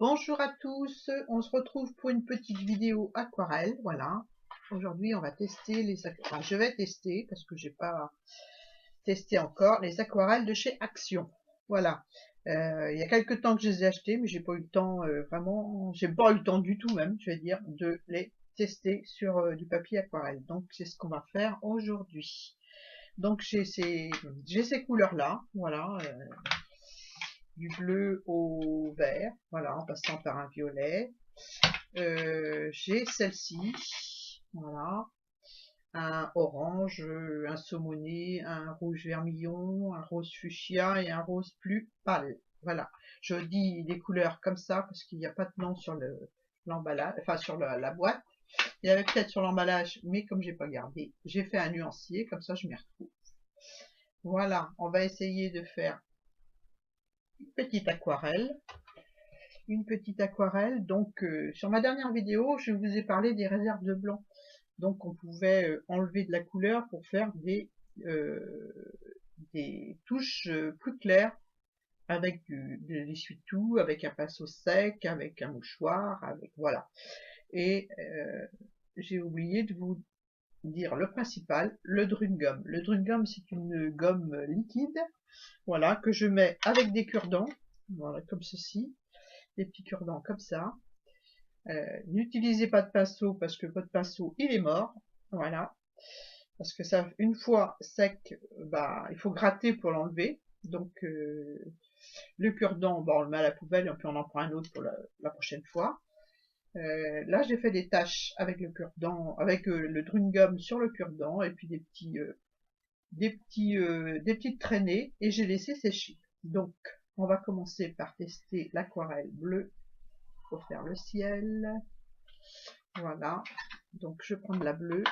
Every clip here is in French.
Bonjour à tous, on se retrouve pour une petite vidéo aquarelle, voilà. Aujourd'hui on va tester enfin, je vais tester, parce que j'ai pas testé encore, les aquarelles de chez Action. Voilà, il y a quelques temps que je les ai achetées, mais j'ai pas eu le temps, vraiment, j'ai pas eu le temps du tout même, je vais dire, de les tester sur du papier aquarelle. Donc c'est ce qu'on va faire aujourd'hui. Donc j'ai ces couleurs-là, voilà, du bleu au vert, voilà, en passant par un violet. J'ai celle-ci, voilà, un orange, un saumoné, un rouge vermillon, un rose fuchsia et un rose plus pâle. Voilà, je dis des couleurs comme ça parce qu'il n'y a pas de nom sur l'emballage, enfin sur la boîte. Il y avait peut-être sur l'emballage, mais comme j'ai pas gardé, j'ai fait un nuancier, comme ça je m'y retrouve. Voilà, on va essayer de faire une petite aquarelle. Donc sur ma dernière vidéo, je vous ai parlé des réserves de blanc. Donc on pouvait enlever de la couleur pour faire des touches plus claires avec de l'essuie-tout, avec un pinceau sec, avec un mouchoir, avec voilà. Et j'ai oublié de vous dire le principal, le Drune Gum. Le Drune Gum, c'est une gomme liquide, voilà, que je mets avec des cure-dents, voilà, comme ceci, des petits cure-dents comme ça. N'utilisez pas de pinceau parce que votre pinceau il est mort, voilà, parce que ça, une fois sec, bah il faut gratter pour l'enlever. Donc le cure-dent, bon, on le met à la poubelle et puis on en prend un autre pour la prochaine fois. Là j'ai fait des taches avec le cure-dent, avec le Drune Gum sur le cure-dent et puis des petites traînées, et j'ai laissé sécher. Donc on va commencer par tester l'aquarelle bleue pour faire le ciel. Voilà, donc je prends de la bleue.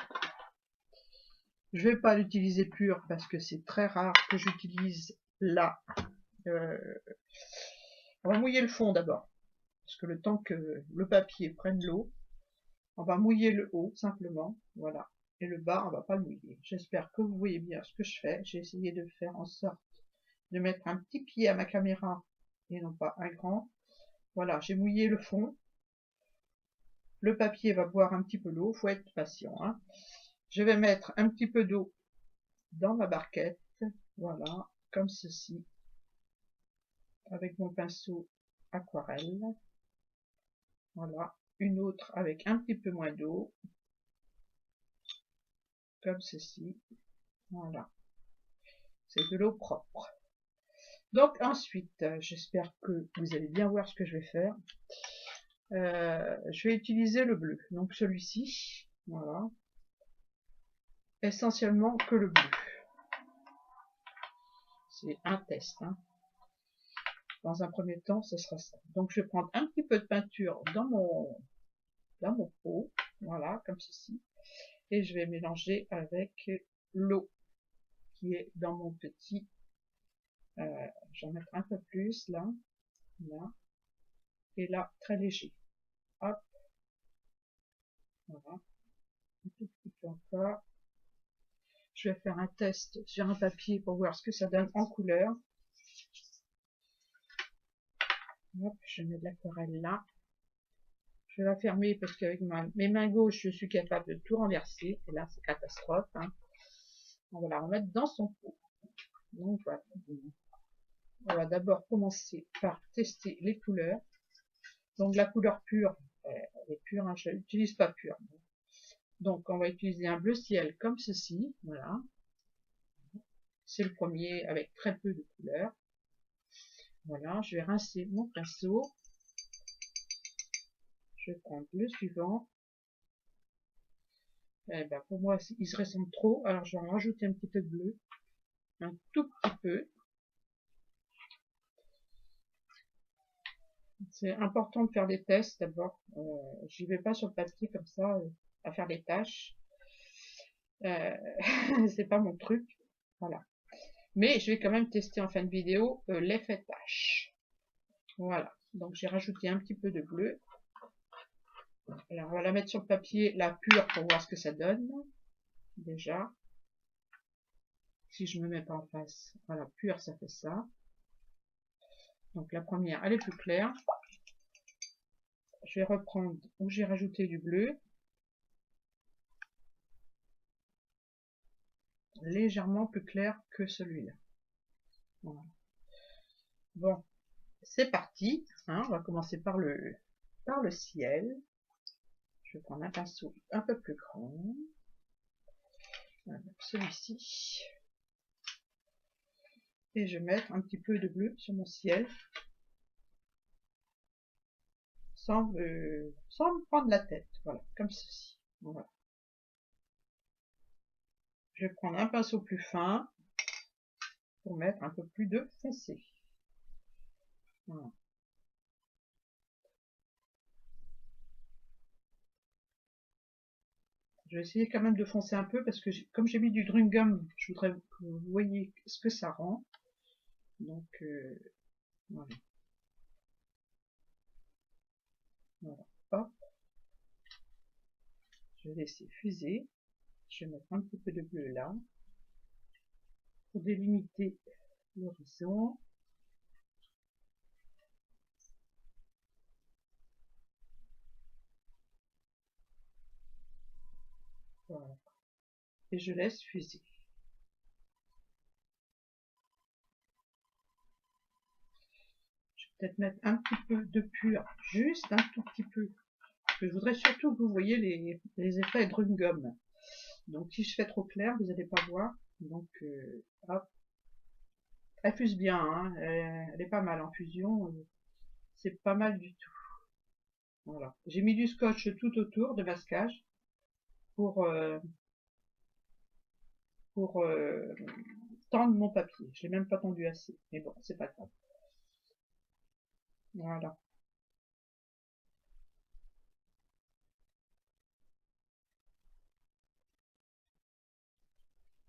Je vais pas l'utiliser pure parce que c'est très rare que j'utilise là. On va mouiller le fond d'abord, parce que le temps que le papier prenne l'eau, on va mouiller le haut simplement, voilà. Et le bas, on va pas le mouiller. J'espère que vous voyez bien ce que je fais. J'ai essayé de faire en sorte de mettre un petit pied à ma caméra et non pas un grand. Voilà, j'ai mouillé le fond. Le papier va boire un petit peu l'eau, faut être patient, hein. Je vais mettre un petit peu d'eau dans ma barquette, voilà, comme ceci, avec mon pinceau aquarelle. Voilà, une autre avec un petit peu moins d'eau, comme ceci. Voilà, c'est de l'eau propre. Donc ensuite, j'espère que vous allez bien voir ce que je vais faire. Je vais utiliser le bleu, donc celui-ci, voilà, essentiellement que le bleu. C'est un test, hein. Dans un premier temps, ce sera ça. Donc je vais prendre un petit peu de peinture dans mon pot, voilà, comme ceci, et je vais mélanger avec l'eau qui est dans mon petit, j'en mets un peu plus là, là, et là, très léger. Hop, voilà, un tout petit peu encore. Je vais faire un test sur un papier pour voir ce que ça donne en couleur. Hop, je mets de l'aquarelle là. Je vais la fermer parce qu'avec mes mains gauches, je suis capable de tout renverser. Et là, c'est catastrophe, hein. On va la remettre dans son pot. Donc voilà. On va d'abord commencer par tester les couleurs. Donc la couleur pure, elle est pure, hein, je l'utilise pas pure. Donc on va utiliser un bleu ciel comme ceci, voilà. C'est le premier avec très peu de couleurs. Voilà, je vais rincer mon pinceau. Je vais prendre le suivant. Eh ben, pour moi, il se ressemble trop, alors je vais en rajouter un petit peu de bleu. Un tout petit peu. C'est important de faire des tests d'abord. J'y vais pas sur le papier comme ça à faire des tâches. C'est pas mon truc. Voilà. Mais je vais quand même tester en fin de vidéo l'effet tâche. Voilà. Donc j'ai rajouté un petit peu de bleu. Alors on va la mettre sur le papier, la pure, pour voir ce que ça donne. Déjà. Si je me mets pas en face. Voilà, pure, ça fait ça. Donc la première, elle est plus claire. je vais reprendre où j'ai rajouté du bleu, légèrement plus clair que celui-là. Voilà. Bon, c'est parti, hein, on va commencer par le ciel. Je vais prendre un pinceau un peu plus grand, celui-ci, et je vais mettre un petit peu de bleu sur mon ciel, sans me prendre la tête, voilà, comme ceci. Voilà. Je vais prendre un pinceau plus fin pour mettre un peu plus de foncé. Voilà. Je vais essayer quand même de foncer un peu parce que comme j'ai mis du Drumgum, je voudrais que vous voyez ce que ça rend. Donc voilà. Voilà. Hop. Je vais laisser fuser. Je vais mettre un petit peu de bleu là pour délimiter l'horizon. Voilà. Et je laisse fuser. Je vais peut-être mettre un petit peu de pur, juste un tout petit peu. Parce que je voudrais surtout que vous voyez les effets Drumgum. Donc si je fais trop clair, vous n'allez pas voir. Donc hop. Elle fuse bien, hein. Elle est pas mal en fusion. C'est pas mal du tout. Voilà. J'ai mis du scotch tout autour de masquage pour tendre mon papier. Je l'ai même pas tendu assez, mais bon, c'est pas grave. Voilà.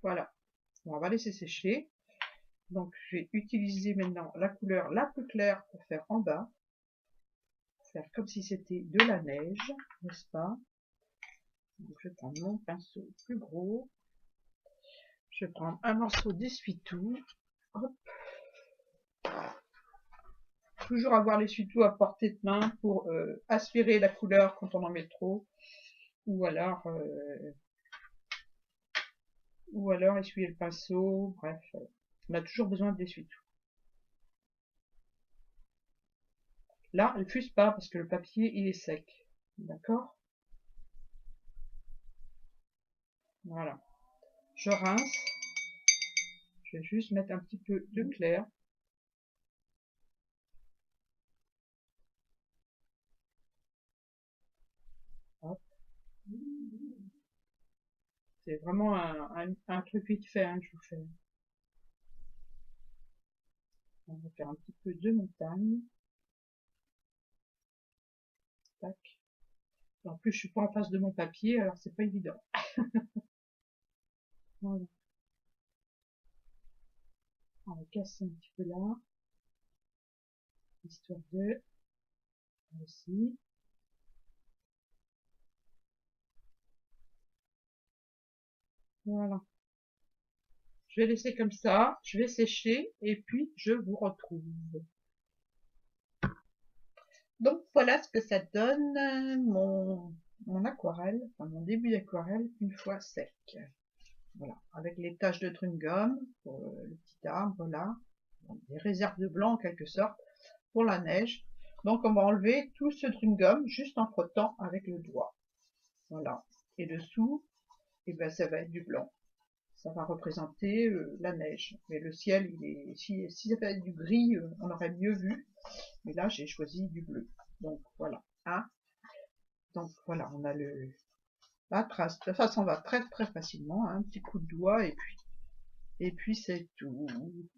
Voilà. Bon, on va laisser sécher. Donc, je vais utiliser maintenant la couleur la plus claire pour faire en bas. Faire comme si c'était de la neige, n'est-ce pas? Donc, je prends mon pinceau plus gros. Je prends un morceau d'essuie-tout. Hop. Toujours avoir l'essuie-tout à portée de main pour aspirer la couleur quand on en met trop. Ou alors essuyer le pinceau, bref, on a toujours besoin d'essuie-tout. Là, elle fuse pas parce que le papier il est sec, d'accord? Voilà. Je rince. Je vais juste mettre un petit peu de clair. C'est vraiment un truc vite fait, hein, que je vous fais. On va faire un petit peu de montagne. Tac. En plus, je suis pas en face de mon papier, alors c'est pas évident. Voilà. On va casser un petit peu là. Histoire de... Aussi. Voilà. Je vais laisser comme ça, je vais sécher et puis je vous retrouve. Donc voilà ce que ça donne mon aquarelle, enfin mon début d'aquarelle une fois sec. Voilà, avec les taches de Drumgum pour le petit arbre là, donc des réserves de blanc en quelque sorte pour la neige. Donc on va enlever tout ce Drumgum juste en frottant avec le doigt. Voilà, et dessous, et ben ça va être du blanc. Ça va représenter la neige. Mais le ciel, si ça avait du gris, on aurait mieux vu. Mais là, j'ai choisi du bleu. Donc voilà. Hein, donc voilà, on a la trace. De toute façon, on va très très facilement. Hein, un petit coup de doigt et puis c'est tout.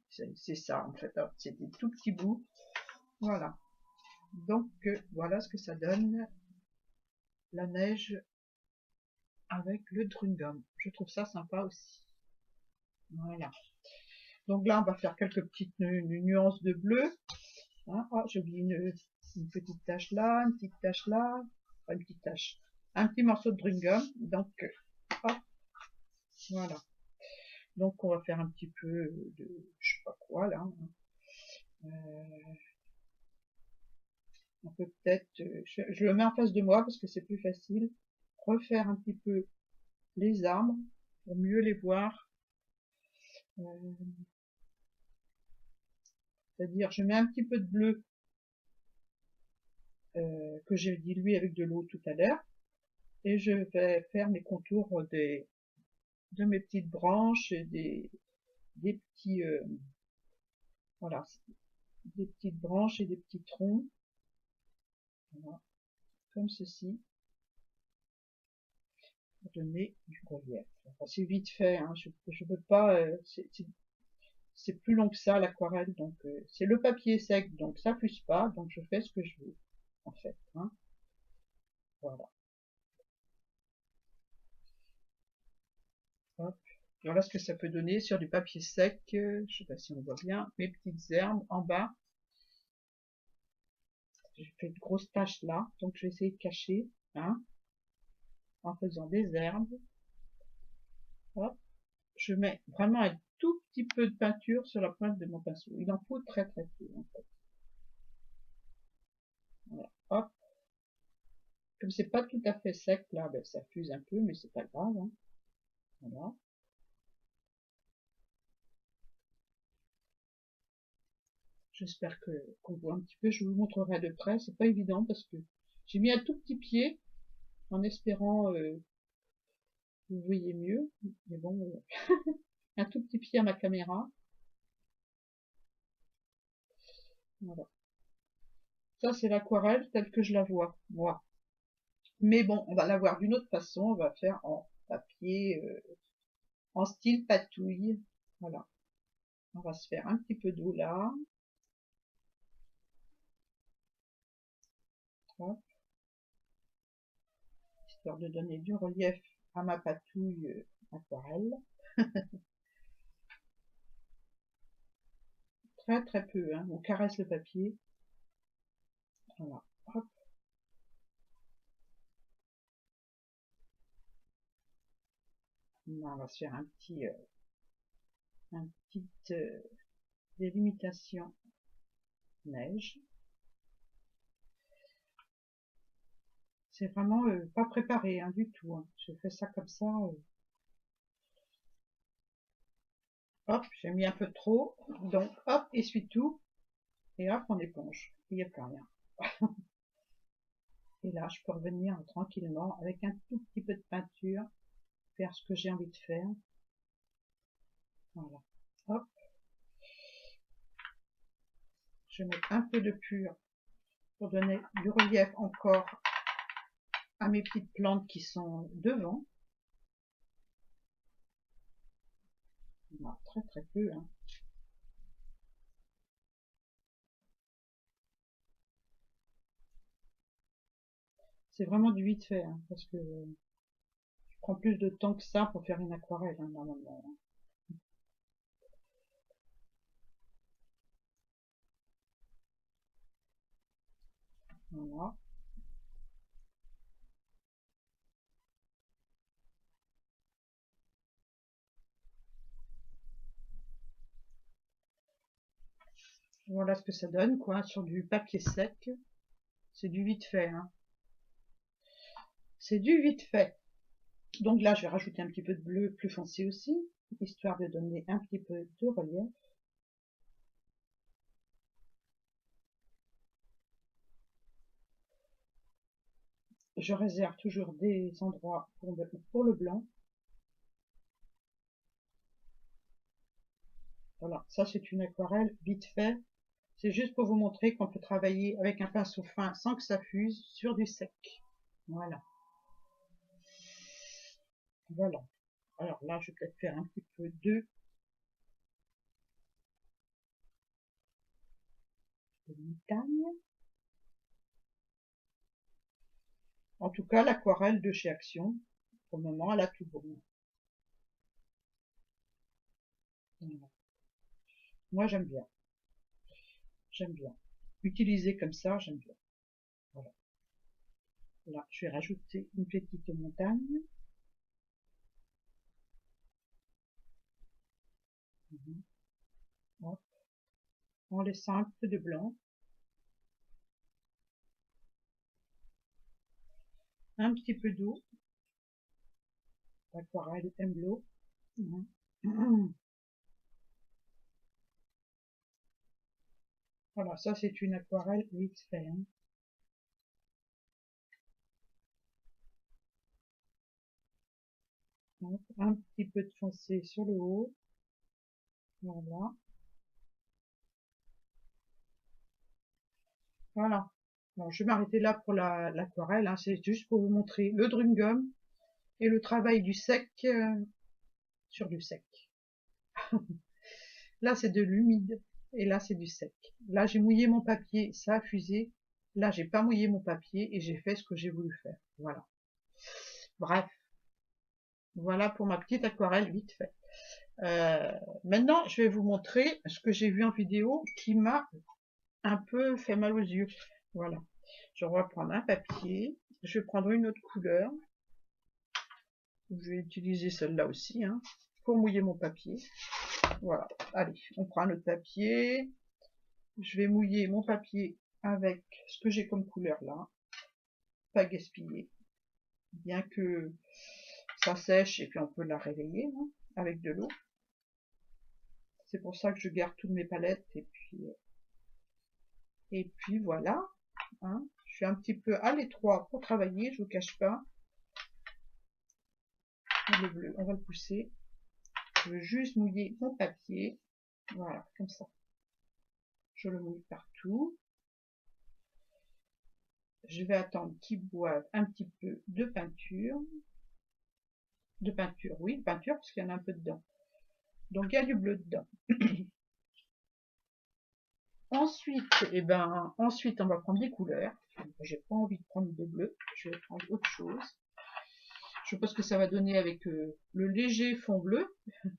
C'est ça en fait. C'est des tout petits bouts. Voilà. Donc voilà ce que ça donne. La neige avec le Drumgum. Je trouve ça sympa aussi. Voilà. Donc là, on va faire quelques petites nuances de bleu. Hein. Oh, j'ai oublié une petite tache là, une petite tache là, pas une petite tache, un petit morceau de Drumgum. Donc, hop, voilà. Donc, on va faire un petit peu de, je sais pas quoi là. On peut peut-être, je le mets en face de moi parce que c'est plus facile, refaire un petit peu les arbres pour mieux les voir. C'est-à-dire, je mets un petit peu de bleu que j'ai dilué avec de l'eau tout à l'heure, et je vais faire mes contours de mes petites branches et des petits, voilà, des petites branches et des petits troncs, voilà, comme ceci, pour donner du relief. Enfin, c'est vite fait, hein, je veux pas, c'est plus long que ça l'aquarelle, donc c'est le papier sec, donc ça fuse pas, donc je fais ce que je veux, en fait, hein, voilà. Hop. Voilà ce que ça peut donner sur du papier sec. Je sais pas si on voit bien mes petites herbes en bas. J'ai fait de grosses taches là, donc je vais essayer de cacher, hein, en faisant des herbes. Hop. Je mets vraiment un tout petit peu de peinture sur la pointe de mon pinceau. Il en faut très très peu en fait. Voilà. Hop. Comme c'est pas tout à fait sec là, ben, ça fuse un peu, mais c'est pas grave, hein. Voilà. J'espère que qu'on voit un petit peu. Je vous montrerai de près. C'est pas évident parce que j'ai mis un tout petit pied en espérant vous voyez mieux. Mais bon, un tout petit pied à ma caméra. Voilà. Ça, c'est l'aquarelle telle que je la vois, moi. Mais bon, on va la voir d'une autre façon. On va faire en papier, en style patouille. Voilà. On va se faire un petit peu d'eau là. Hop. Histoire de donner du relief à ma patouille aquarelle. Très très peu, hein. On caresse le papier. Voilà. Hop. On va se faire un petite délimitation neige. C'est vraiment pas préparé, hein, du tout, hein. Je fais ça comme ça. Hop, j'ai mis un peu trop. Donc, hop, essuie-tout. Et hop, on éponge. Il n'y a plus rien. Et là, je peux revenir tranquillement avec un tout petit peu de peinture, faire ce que j'ai envie de faire. Voilà. Hop. Je mets un peu de pur pour donner du relief encore à mes petites plantes qui sont devant. Voilà, très très peu, hein. C'est vraiment du vite fait, hein, parce que je prends plus de temps que ça pour faire une aquarelle, hein, normalement. Voilà. Voilà ce que ça donne, quoi, sur du papier sec. C'est du vite fait, hein. C'est du vite fait. Donc là, je vais rajouter un petit peu de bleu plus foncé aussi, histoire de donner un petit peu de relief. Je réserve toujours des endroits pour le blanc. Voilà, ça c'est une aquarelle vite fait. C'est juste pour vous montrer qu'on peut travailler avec un pinceau fin sans que ça fuse sur du sec. Voilà. Voilà. Alors là, je vais peut-être faire un petit peu de montagne. En tout cas, l'aquarelle de chez Action, pour le moment, elle a tout bon. Voilà. Moi, j'aime bien. J'aime bien. Utiliser comme ça, j'aime bien. Voilà. Là, je vais rajouter une petite montagne. Hop. En laissant un peu de blanc. un petit peu d'eau. L'aquarelle aime l'eau. Voilà, ça c'est une aquarelle vite fait. Hein. Donc, un petit peu de foncé sur le haut. Voilà. Voilà. Bon, je vais m'arrêter là pour l'aquarelle. Hein. C'est juste pour vous montrer le drum gum et le travail du sec sur du sec. Là, c'est de l'humide et là, c'est du sec. Là, j'ai mouillé mon papier, ça a fusé. Là, j'ai pas mouillé mon papier et j'ai fait ce que j'ai voulu faire. Voilà. Bref. Voilà pour ma petite aquarelle vite fait. Maintenant, je vais vous montrer ce que j'ai vu en vidéo qui m'a un peu fait mal aux yeux. Voilà. Je vais prendre un papier. Je vais prendre une autre couleur. Je vais utiliser celle-là aussi, hein, pour mouiller mon papier. Voilà. Allez, on prend notre papier. Je vais mouiller mon papier avec ce que j'ai comme couleur là. Pas gaspiller. Bien que ça sèche et puis on peut la réveiller hein, avec de l'eau. C'est pour ça que je garde toutes mes palettes et puis voilà. Hein. Je suis un petit peu à l'étroit pour travailler, je vous cache pas. Le bleu, on va le pousser. Je veux juste mouiller mon papier. Voilà, comme ça. Je le mouille partout. Je vais attendre qu'il boive un petit peu de peinture. De peinture, oui, de peinture, parce qu'il y en a un peu dedans. Donc il y a du bleu dedans. Ensuite, ensuite, on va prendre des couleurs. J'ai pas envie de prendre de bleu, je vais prendre autre chose. Je pense que ça va donner avec le léger fond bleu.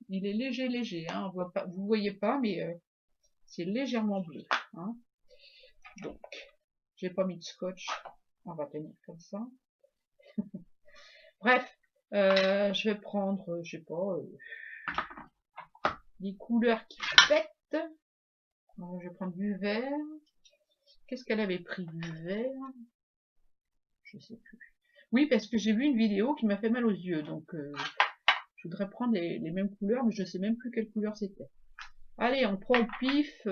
Il est léger, hein, on voit pas, vous voyez pas, mais c'est légèrement bleu. Hein. Donc, j'ai pas mis de scotch, on va tenir comme ça. Bref, je vais prendre, je sais pas, des couleurs qui pètent. Alors, je vais prendre du vert. Qu'est-ce qu'elle avait pris du vert? Je sais plus. Oui, parce que j'ai vu une vidéo qui m'a fait mal aux yeux, donc je voudrais prendre les mêmes couleurs, mais je sais même plus quelle couleur c'était. Allez, on prend au pif,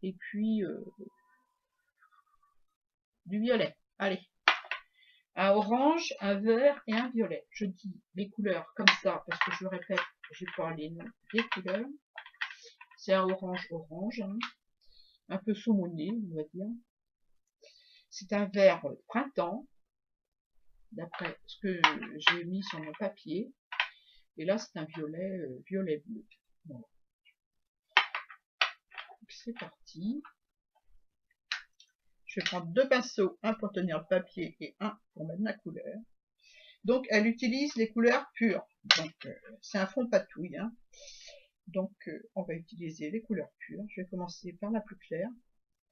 et puis du violet. Allez, un orange, un vert et un violet. Je dis les couleurs comme ça, parce que je répète, j'ai pas les noms des couleurs. C'est un orange, hein, un peu saumonné, on va dire. C'est un vert printemps, d'après ce que j'ai mis sur mon papier. Et là, c'est un violet, violet bleu. Voilà. C'est parti. Je vais prendre deux pinceaux, un pour tenir le papier et un pour mettre ma couleur. Donc, elle utilise les couleurs pures. Donc, c'est un fond patouille. Hein. Donc, on va utiliser les couleurs pures. Je vais commencer par la plus claire.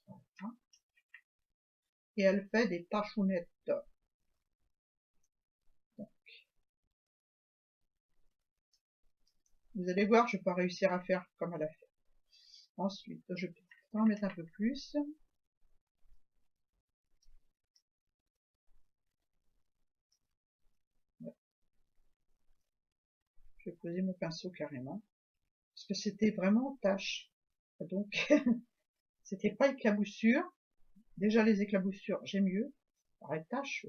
Voilà. Et elle fait des tachounettes. Donc, vous allez voir, je ne vais pas réussir à faire comme elle a fait. Ensuite, je peux en mettre un peu plus. Je vais poser mon pinceau carrément. Parce que c'était vraiment tache. Donc, c'était pas éclaboussure. Déjà, les éclaboussures, j'aime mieux. Alors, les taches,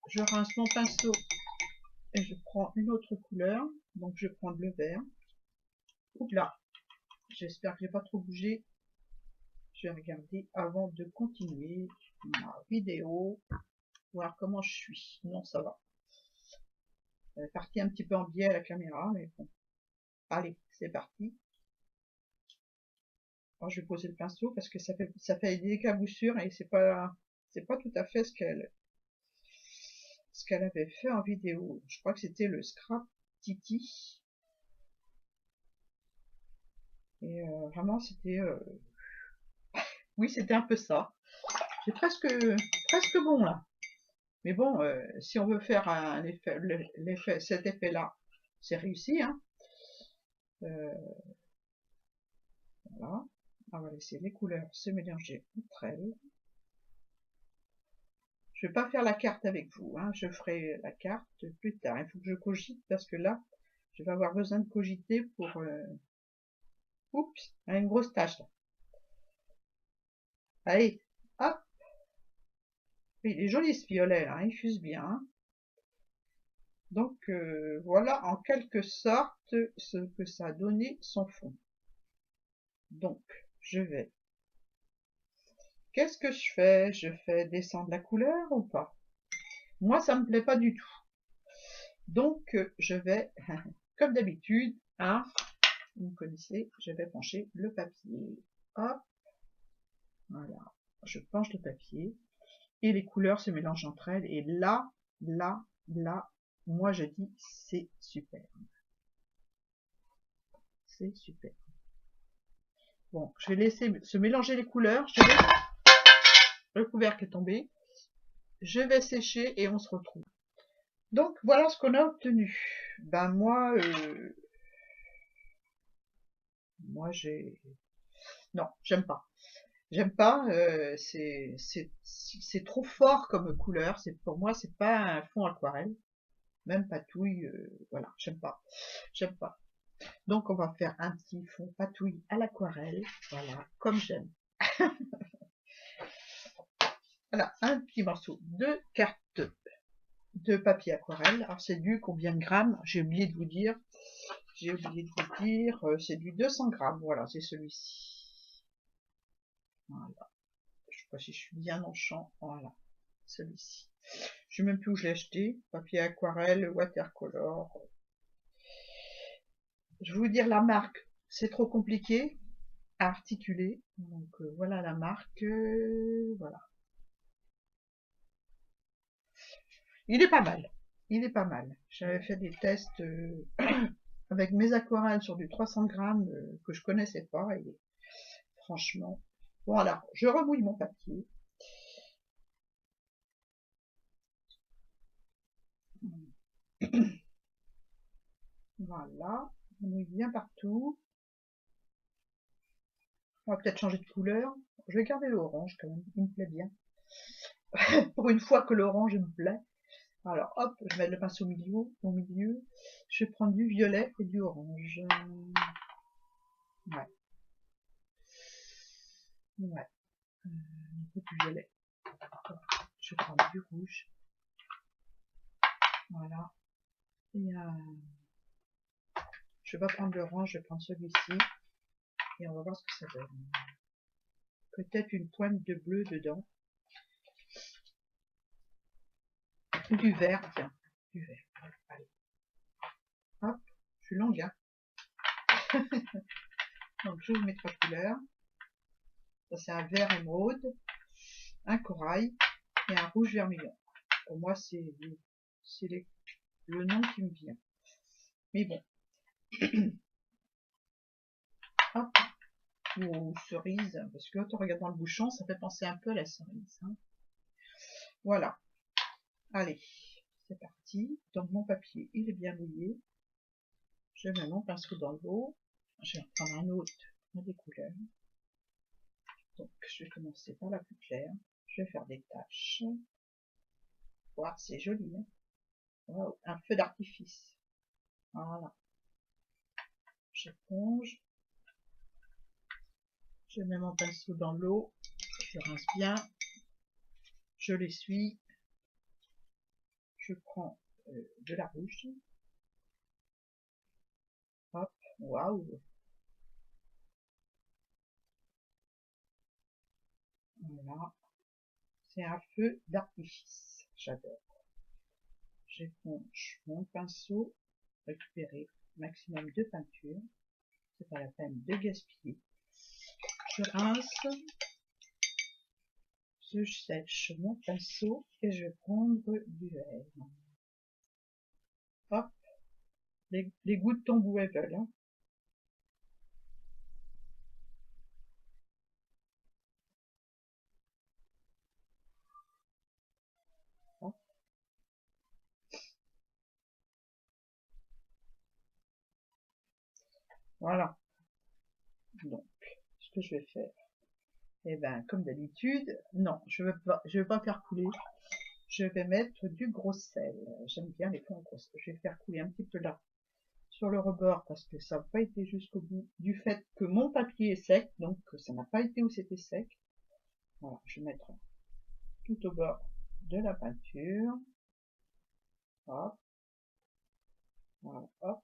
je rince mon pinceau et je prends une autre couleur. Donc, je prends le vert. Oups là. J'espère que j'ai pas trop bougé. Je vais regarder avant de continuer ma vidéo. Voir comment je suis. Non, ça va. Elle est partie un petit peu en biais à la caméra, mais bon. Allez, c'est parti. Alors, je vais poser le pinceau parce que ça fait des éclaboussures et c'est pas tout à fait ce qu'elle avait fait en vidéo. Je crois que c'était le Scrap Titi. Et vraiment, c'était... oui, c'était un peu ça. C'est presque bon, là. Mais bon, si on veut faire un effet, cet effet-là, c'est réussi, hein. Voilà. On va laisser les couleurs se mélanger entre elles. Je vais pas faire la carte avec vous, hein. Je ferai la carte plus tard. Il faut que je cogite parce que là, je vais avoir besoin de cogiter pour... Oups, une grosse tâche là. Allez, hop. Il est joli ce violet là, il fuse bien, hein. Donc voilà en quelque sorte ce que ça a donné son fond. Donc je vais... Qu'est-ce que je fais? Je fais descendre la couleur ou pas? Moi ça me plaît pas du tout. Donc je vais, comme d'habitude, hein, vous me connaissez, je vais pencher le papier. Hop, voilà. Je penche le papier et les couleurs se mélangent entre elles. Et là, moi je dis c'est super. C'est super. Bon, je vais laisser se mélanger les couleurs. Le couvercle est tombé. Je vais sécher et on se retrouve. Donc voilà ce qu'on a obtenu. Ben moi j'ai... Non, j'aime pas. J'aime pas, c'est trop fort comme couleur. Pour moi, c'est pas un fond aquarelle. Même patouille, voilà, j'aime pas. J'aime pas. Donc on va faire un petit fond patouille à l'aquarelle. Voilà, comme j'aime. Voilà, un petit morceau de carte de papier aquarelle. Alors c'est du combien de grammes? J'ai oublié de vous dire. C'est du 200 grammes. Voilà, c'est celui-ci. Voilà. Je sais pas si je suis bien en champ. Voilà, celui-ci. Je sais même plus où je l'ai acheté. Papier aquarelle, watercolor. Je vais vous dire la marque. C'est trop compliqué à articuler. Donc voilà la marque. Voilà. Il est pas mal. Il est pas mal. J'avais fait des tests avec mes aquarelles sur du 300 grammes que je connaissais pas. Et franchement. Voilà. Je remouille mon papier. Voilà. Je mouille bien partout. On va peut-être changer de couleur. Je vais garder l'orange quand même. Il me plaît bien. Pour une fois que l'orange me plaît. Alors hop, je vais mettre le pinceau au milieu. Je vais prendre du violet et du orange. Ouais. Ouais. Un peu du violet. Je vais prendre du rouge. Voilà. Et je vais pas prendre l'orange, je vais prendre celui-ci. Et on va voir ce que ça donne. Peut-être une pointe de bleu dedans. Du vert, tiens. Du vert. Allez. Hop, je suis longue, hein. Donc je vais mettre la couleur. Ça c'est un vert émeraude, un corail et un rouge vermillon. Pour moi c'est le nom qui me vient. Mais bon. Hop. Ou cerise, parce que en regardant le bouchon, ça fait penser un peu à la cerise. Hein. Voilà. Allez, c'est parti. Donc mon papier, il est bien mouillé. Je mets mon pinceau dans l'eau. Je vais en prendre un autre des couleurs. Donc je vais commencer par la plus claire. Je vais faire des taches. Wow, c'est joli. Hein, wow, un feu d'artifice. Voilà. J'éponge. Je mets mon pinceau dans l'eau. Je rince bien. Je l'essuie. Je prends de la rouge. Hop, waouh. Voilà. C'est un feu d'artifice. J'adore. J'éponge mon pinceau. Récupérer maximum de peinture. C'est pas la peine de gaspiller. Je rince. Je sèche mon pinceau et je vais prendre du verre. Hop. Les gouttes tombent où elles veulent. Hein. Hop. Voilà. Donc, ce que je vais faire, eh ben, comme d'habitude, non, je veux pas faire couler. je vais mettre du gros sel. J'aime bien les fonds en gros sel. Je vais faire couler un petit peu là sur le rebord parce que ça n'a pas été jusqu'au bout du fait que mon papier est sec, donc ça n'a pas été où c'était sec. Voilà, je vais mettre tout au bord de la peinture. Hop, voilà, hop.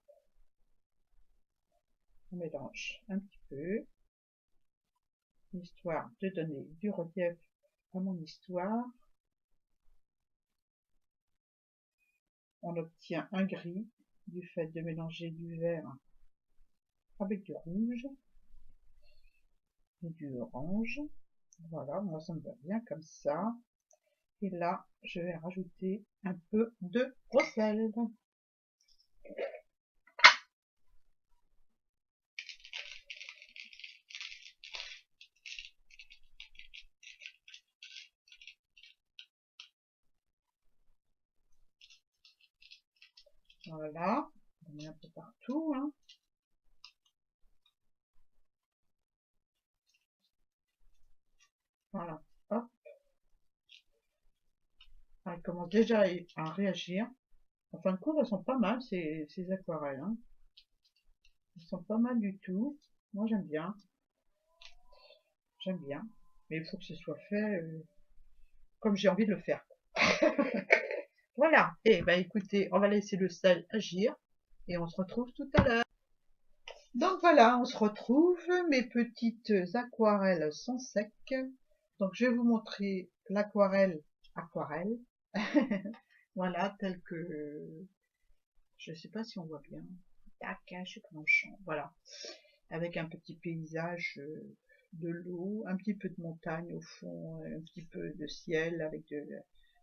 On mélange un petit peu, histoire de donner du relief à mon histoire. On obtient un gris du fait de mélanger du vert avec du rouge et du orange. Voilà, moi ça me va bien comme ça. Et là, je vais rajouter un peu de gros sel. Voilà, on met un peu partout. Hein. Voilà, hop. Elle commence déjà à réagir. En fin de compte, elles sont pas mal ces aquarelles. Hein. Elles sont pas mal du tout. Moi j'aime bien. J'aime bien. Mais il faut que ce soit fait comme j'ai envie de le faire. Voilà. Et ben écoutez, on va laisser le sel agir et on se retrouve tout à l'heure. Donc voilà, on se retrouve. Mes petites aquarelles sont secs. Donc je vais vous montrer l'aquarelle aquarelle. Voilà, telle que je sais pas si on voit bien. Tac, je sais comment je chante. Voilà, avec un petit paysage de l'eau, un petit peu de montagne au fond, un petit peu de ciel avec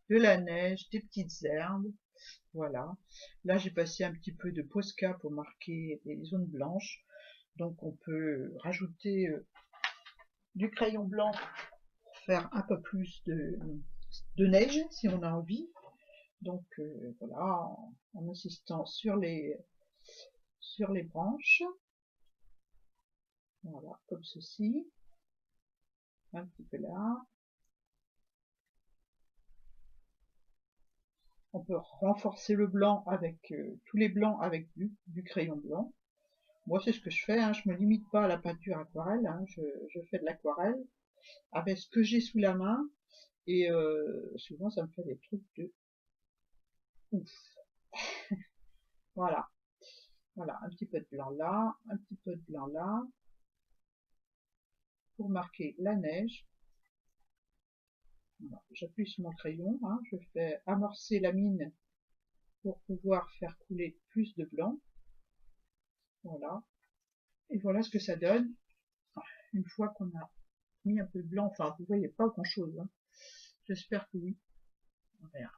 de la neige, des petites herbes. Voilà. Là, j'ai passé un petit peu de Posca pour marquer les zones blanches. Donc, on peut rajouter du crayon blanc pour faire un peu plus de neige si on a envie. Donc, voilà, en insistant sur les branches. Voilà, comme ceci. Un petit peu là. On peut renforcer le blanc avec tous les blancs avec du crayon blanc. Moi, c'est ce que je fais. Hein. Je me limite pas à la peinture aquarelle. Hein. Je fais de l'aquarelle avec ce que j'ai sous la main. Et souvent, ça me fait des trucs de ouf. Voilà. Voilà, un petit peu de blanc là, un petit peu de blanc là, pour marquer la neige. Voilà. J'appuie sur mon crayon, hein. Je fais amorcer la mine pour pouvoir faire couler plus de blanc. Voilà. Et voilà ce que ça donne une fois qu'on a mis un peu de blanc. Enfin, vous voyez pas grand chose. Hein. J'espère que oui. Voilà.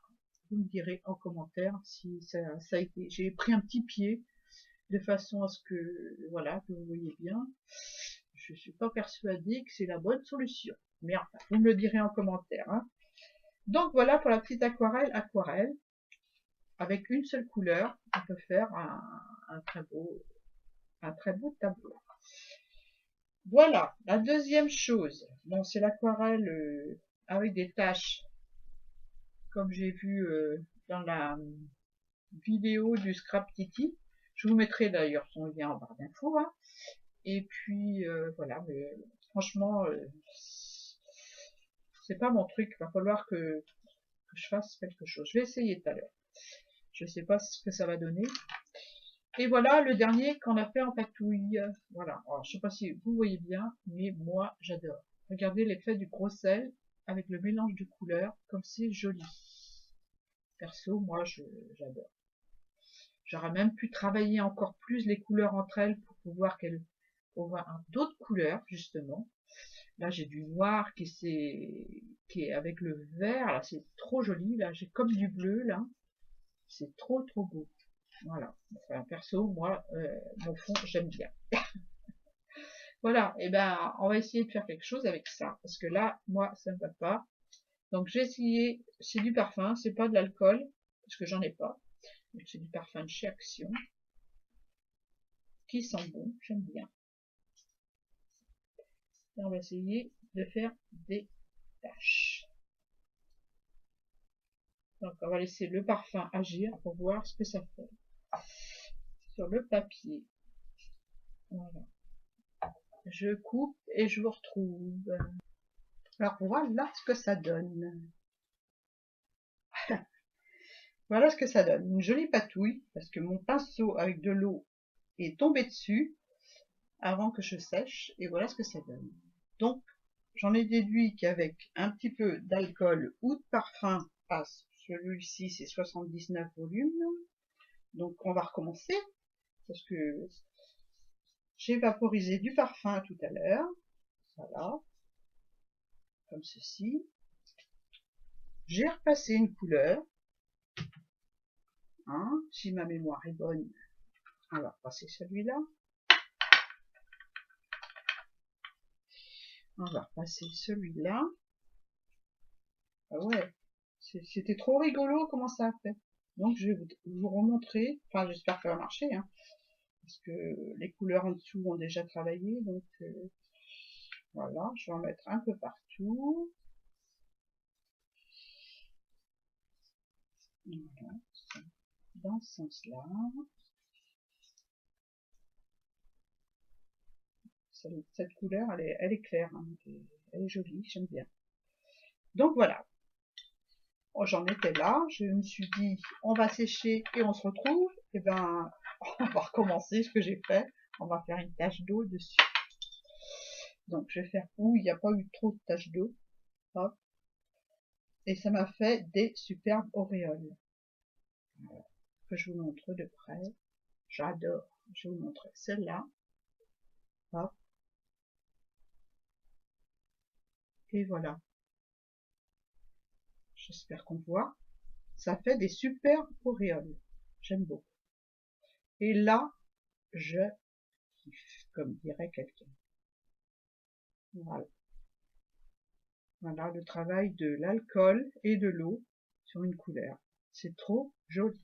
Vous me direz en commentaire si ça a été. J'ai pris un petit pied de façon à ce que, voilà, que vous voyez bien. Je suis pas persuadée que c'est la bonne solution. Mais enfin, vous me le direz en commentaire. Hein. Donc voilà pour la petite aquarelle. Avec une seule couleur, on peut faire un très beau tableau. Voilà, la deuxième chose, bon, c'est l'aquarelle avec des taches, comme j'ai vu dans la vidéo du Scrap Titi. Je vous mettrai d'ailleurs son lien en barre d'infos. Hein. Et puis voilà, mais franchement, c'est pas mon truc. Il va falloir que je fasse quelque chose. Je vais essayer tout à l'heure. Je sais pas ce que ça va donner. Et voilà le dernier qu'on a fait en patouille. Voilà. Alors, je sais pas si vous voyez bien, mais moi j'adore. Regardez l'effet du gros sel avec le mélange de couleurs, comme c'est joli. Perso, moi j'adore. J'aurais même pu travailler encore plus les couleurs entre elles pour pouvoir qu'elles voient d'autres couleurs justement. Là j'ai du noir qui est avec le vert. Là c'est trop joli. Là j'ai comme du bleu là. C'est trop beau. Voilà. Enfin, perso, moi, mon fond, j'aime bien. Voilà. Et ben, on va essayer de faire quelque chose avec ça. Parce que là, moi, ça ne va pas. Donc, j'ai essayé, c'est du parfum, c'est pas de l'alcool. Parce que j'en ai pas. Donc, c'est du parfum de chez Action. Qui sent bon, j'aime bien. Et on va essayer de faire des taches. Donc on va laisser le parfum agir pour voir ce que ça fait sur le papier. Voilà. Je coupe et je vous retrouve. Alors voilà ce que ça donne. Voilà ce que ça donne. Une jolie patouille, parce que mon pinceau avec de l'eau est tombé dessus avant que je sèche, et voilà ce que ça donne. Donc, j'en ai déduit qu'avec un petit peu d'alcool ou de parfum, celui-ci c'est 79 volumes, donc on va recommencer, parce que j'ai vaporisé du parfum tout à l'heure, voilà, comme ceci. J'ai repassé une couleur, hein, si ma mémoire est bonne, on va repasser celui-là. On va repasser celui-là. Ah ouais, c'était trop rigolo comment ça a fait. Donc je vais vous remontrer, enfin j'espère que ça va marcher, hein, parce que les couleurs en dessous ont déjà travaillé, donc voilà, je vais en mettre un peu partout. Voilà, dans ce sens-là. Cette couleur, elle est claire, hein, elle est jolie, j'aime bien. Donc voilà, j'en étais là, je me suis dit, on va sécher et on se retrouve. Et ben, on va recommencer ce que j'ai fait. On va faire une tache d'eau dessus. Donc je vais faire où il n'y a pas eu trop de taches d'eau. Hop. Et ça m'a fait des superbes auréoles. Voilà. Que je vous montre de près. J'adore. Je vais vous montrer celle-là. Hop. Et voilà. J'espère qu'on voit. Ça fait des superbes auréoles. J'aime beaucoup. Et là, je kiffe, comme dirait quelqu'un. Voilà. Voilà le travail de l'alcool et de l'eau sur une couleur. C'est trop joli.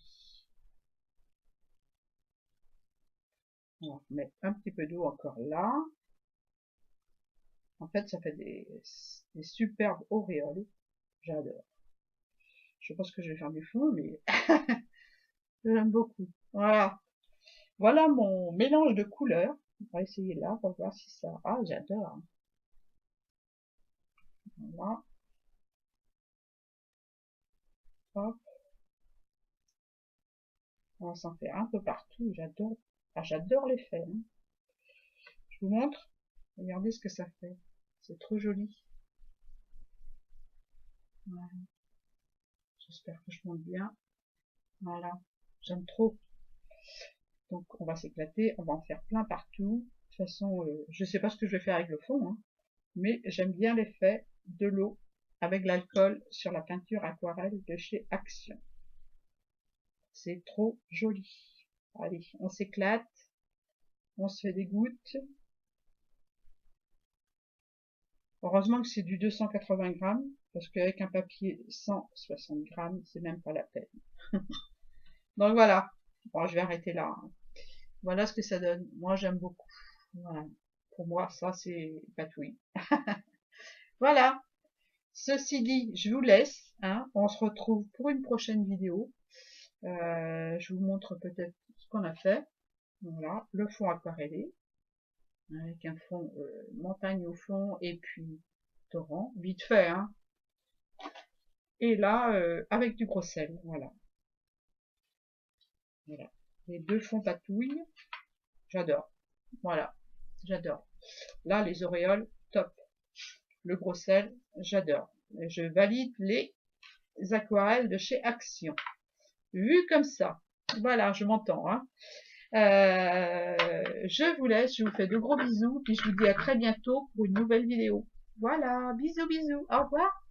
On va mettre un petit peu d'eau encore là. En fait, ça fait des superbes auréoles. J'adore. Je sais pas ce que je vais faire du fond, mais j'aime beaucoup. Voilà. Voilà mon mélange de couleurs. On va essayer là pour voir si ça... Ah, j'adore. Voilà. Hop. On va s'en faire un peu partout. J'adore. Ah, j'adore l'effet. Hein. Je vous montre. Regardez ce que ça fait. C'est trop joli. Voilà. J'espère que je monte bien. Voilà. J'aime trop. Donc on va s'éclater. On va en faire plein partout. De toute façon, je sais pas ce que je vais faire avec le fond. Hein, mais j'aime bien l'effet de l'eau avec l'alcool sur la peinture aquarelle de chez Action. C'est trop joli. Allez, on s'éclate. On se fait des gouttes. Heureusement que c'est du 280 grammes, parce qu'avec un papier 160 grammes, c'est même pas la peine. Donc voilà. Bon, je vais arrêter là. Hein. Voilà ce que ça donne. Moi, j'aime beaucoup. Voilà. Pour moi, ça, c'est patouille. Voilà. Ceci dit, je vous laisse. Hein. On se retrouve pour une prochaine vidéo. Je vous montre peut-être ce qu'on a fait. Voilà, le fond aquarellé, avec un fond montagne au fond et puis torrent, vite fait. Hein. Et là, avec du gros sel, voilà. Voilà. Les deux fonds patouille, j'adore. Voilà, j'adore. Là, les auréoles, top. Le gros sel, j'adore. Je valide les aquarelles de chez Action. Vu comme ça, voilà, je m'entends. Hein. Je vous laisse, je vous fais de gros bisous, puis je vous dis à très bientôt pour une nouvelle vidéo. Voilà, bisous, bisous, au revoir.